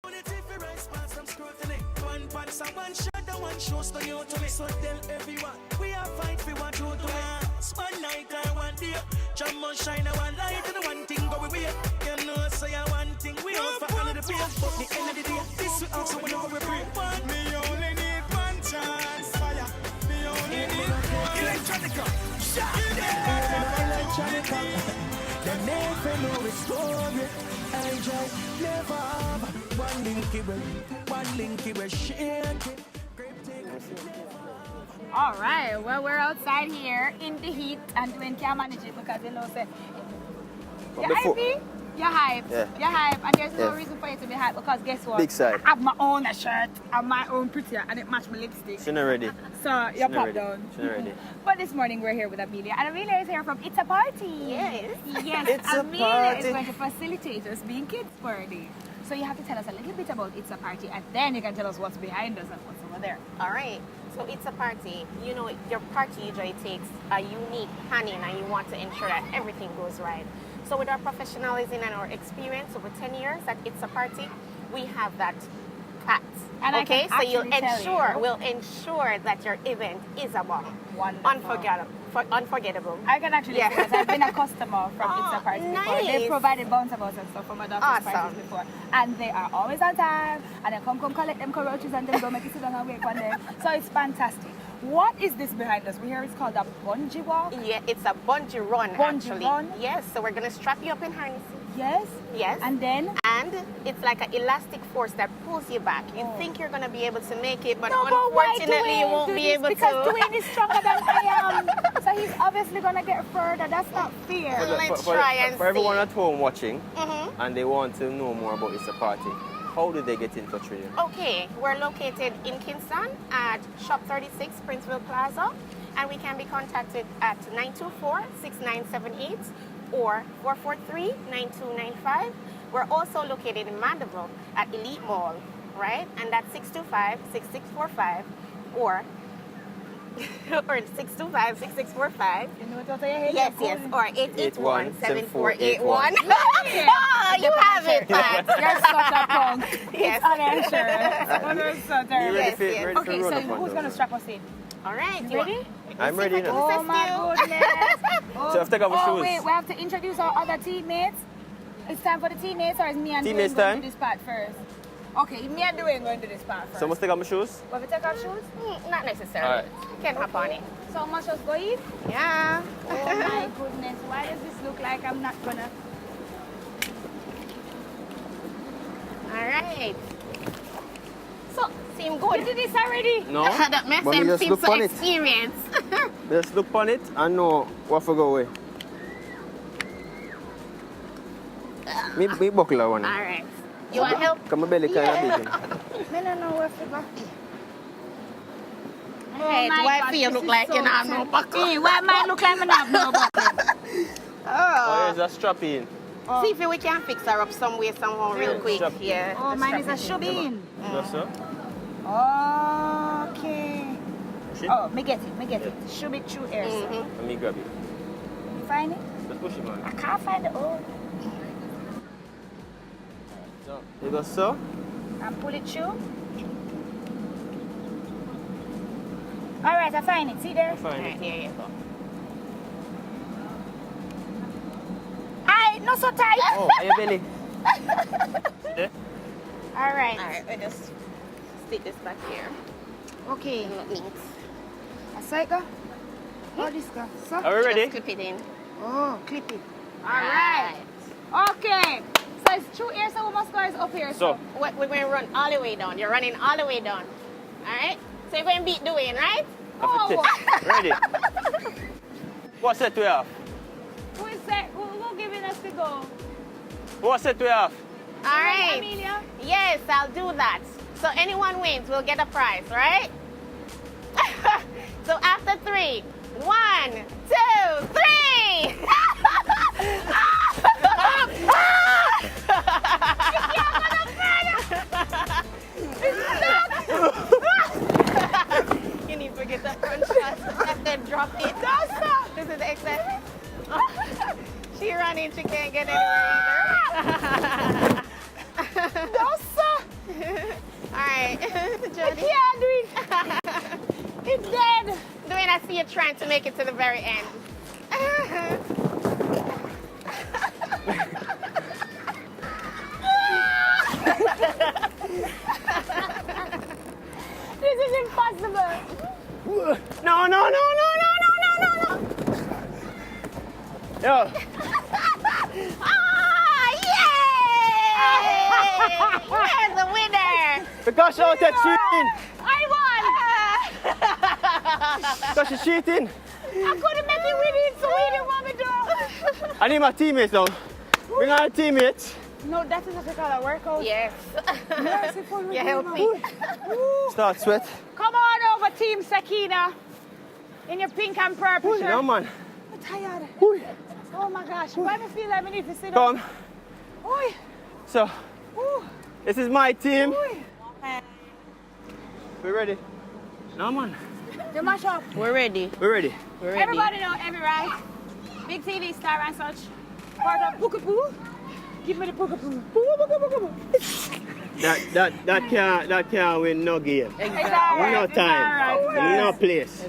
One pants and one shirt and one shoes to you to me. So tell everyone we are fight for what you do. One night and one day, jam on shine and one light and one thing go we wait. You know say one thing we out for all of the pain. But the end of the day, this we also whenever we pray. Me only need one chance. Fire. Me only need one. Electronica. Electronica. The never know it's story. I just never have one linky will shake. All right, well, we're outside here in the heat and we can't manage it because you know, say, you're hypey, you're hyped, you're hyped, and there's no reason for you to be hyped because guess what? Big side. I have my own shirt and my own prettier and it matched my lipstick. She's not ready. So you're popped down. She's not ready. But this morning we're here with Amelia, and Amelia is here from It's a Party. Yes. Yes, It's a Amelia Party. is going to facilitate us being kids party. So you have to tell us a little bit about It's a Party, and then you can tell us what's behind us and what's over there. All right. So It's a Party. You know, your party usually takes a unique planning and you want to ensure that everything goes right. So with our professionalism and our experience over 10 years at It's a Party, we have that packed. And okay, so we'll we'll ensure that your event is a bomb. Wonderful. Unforgettable. I can actually say that I've been a customer from It's a Party before. Nice. They provided bounce and stuff for my daughter's parties before. And they are always on time. And they come collect them roaches and then go make it sit down and wait one day. So it's fantastic. What is this behind us? We hear it's called a bungee walk. Yeah, it's a bungee run actually. Run? Yes, so we're gonna strap you up in harnesses. Yes. Yes. And then? And it's like an elastic force that pulls you back. You think you're going to be able to make it, but No, but why unfortunately you Dwayne won't do be this? able because to. Dwayne is stronger than I am. So he's obviously going to get further. That's not fair. Let's try and for everyone see. at home watching Mhm. and they want to know more about It's a Party, how do they get in touch with you? Okay, we're located in Kingston at Shop 36, Princeville Plaza, and we can be contacted at 924-6978 or 443-9295. We're also located in Mandeville at Elite Mall, right? And that's 625-6645 or 625-6645. You know what I'm saying? Yes, or 881-7481. Yeah. Oh, you have it, Pat. You're such a punk. Yes. Unanswered. So You ready Yes, for, yes. ready for Okay, run so up on who's going to those? strap us in? All right. You ready? I'm ready now. Oh my goodness. So I have to take off my shoes. Wait, we have to introduce our other teammates. It's time for the teammates, or is me and Teammates Dwayne going time? to do this part first? Okay, me and Dwayne going to do this part first. So I must take off my shoes? Will we take our shoes? Not necessarily. All right. You can hop on it. So much just go in? Yeah. Oh my goodness, why does this look like I'm not gonna? All right. So, seem good. You did this already? No. That makes But me them just seem look so on it. experienced. Just look on it and know what to go away. Me buckle one. All right. You want help? Come my belly kind of big. No, where to go? Hey, my why God, do you this look is like so you don't have no buckle? Hey, why am I look like I don't have no buckle? Oh, there's a strap in. Oh. See if we can fix her up some way, somehow, real quick. Strap. Yeah. Oh, the mine is a strap shubin. Just so. Okay. Push it. Oh, me get it. Shub it through air, sir. Mhm. Let me grab it. You find it? Just push it, man. I can't find it. Oh, So, you go so. and pull it through. All right, I find it. See there? All Fine. right, here you go. Aye, not so tight. Oh, are your belly? There? All right. All right, we just stick this back here. Okay. Look neat. I saw it go. Oh, this go. So. Are we ready? Just clip it in. Oh, clip it. All right. Okay. So it's through here, so we must go is up here. So, We're going to run all the way down. You're running all the way down. All right? So you're going to beat Dwayne, right? Oh, ready? What set we have? who is that? Who giving us the go? What set we have? All right. Amelia? Yes, I'll do that. So anyone wins will get a prize, right? So after 3, 1, 2, 3. You need to get the front shot and then drop it. Don't stop. This is excellent. She running, she can't get anywhere either. Don't stop. Jody. Yeah, do it. It's dead. Dwayne, I see you trying to make it to the very end. This is impossible. No. Yo, Yay! Where's the winner? because out there cheating. I won. Because she's cheating. I couldn't make it with it, so we didn't want me to. I need my teammates now. Bring our teammates. No, that is what they call a workout. Yes. Merciful You're Redeemer. healthy. Start sweat. Come on over, Team Sakina. In your pink and purple shirt. No man. I'm tired. Ooh. Oh my gosh. Why do I feel like we need to sit Come. down? Oi. So, Ooh. this is my team. Oi. We ready? No man. You mash up. We're ready. We're ready. We're ready. Everybody know every right. Big TV star and such. Part of Bookapoo. Give me the Bookapoo. That can't win no game. It's alright. No It's time. alright. No place.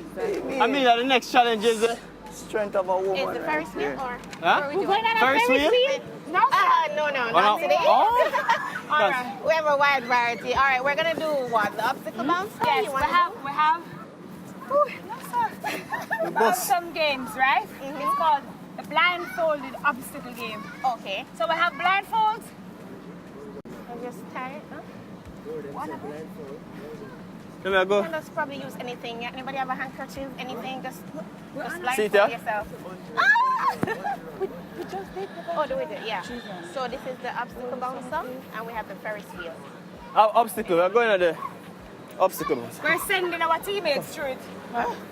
I mean the next challenge is Strength of a woman. Is the Ferris wheel or? huh? We're going on a Ferris wheel? No. No, Oh, not no. today. Oh. All right. We have a wide variety. All right, we're gonna do what? The obstacle bounce? Yes, You we wanna have. We have some games, right? It's called the blindfolded obstacle game. do? Okay. So we have blindfolds. I'll just tie it. Huh? Let me go. You can just probably use anything. Anybody have a handkerchief? Anything? Just blindfold Sit there. yourself. We just did the Oh, do we do? Yeah. So this is the obstacle bouncer, and we have the Ferris wheel. Obstacle. We're going to the obstacles. We're sending our teammates through it.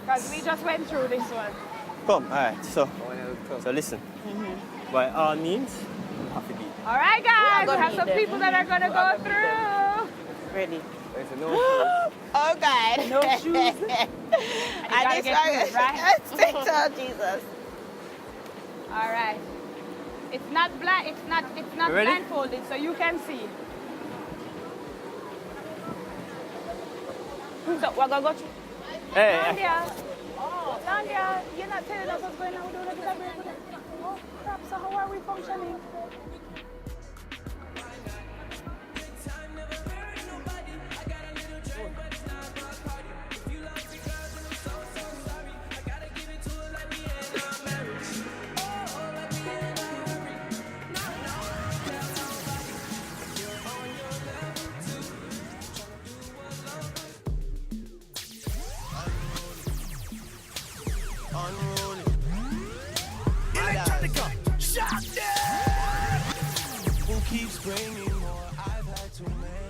Because we just went through this one. Come. All right. So listen. By all means, you have to be. All right, guys. We gonna have need some them. people that are going to go through. Ready? No. Oh God. No shoes. I get through it, right? Oh Jesus. All right. It's not It's not Ready? blindfolded, so you can see. So we're gonna go through. Hey. Landia, you're not telling us what's going on. We're doing a bit of break. Oh crap! So how are we functioning? Electronica, shot them. Who keeps bringing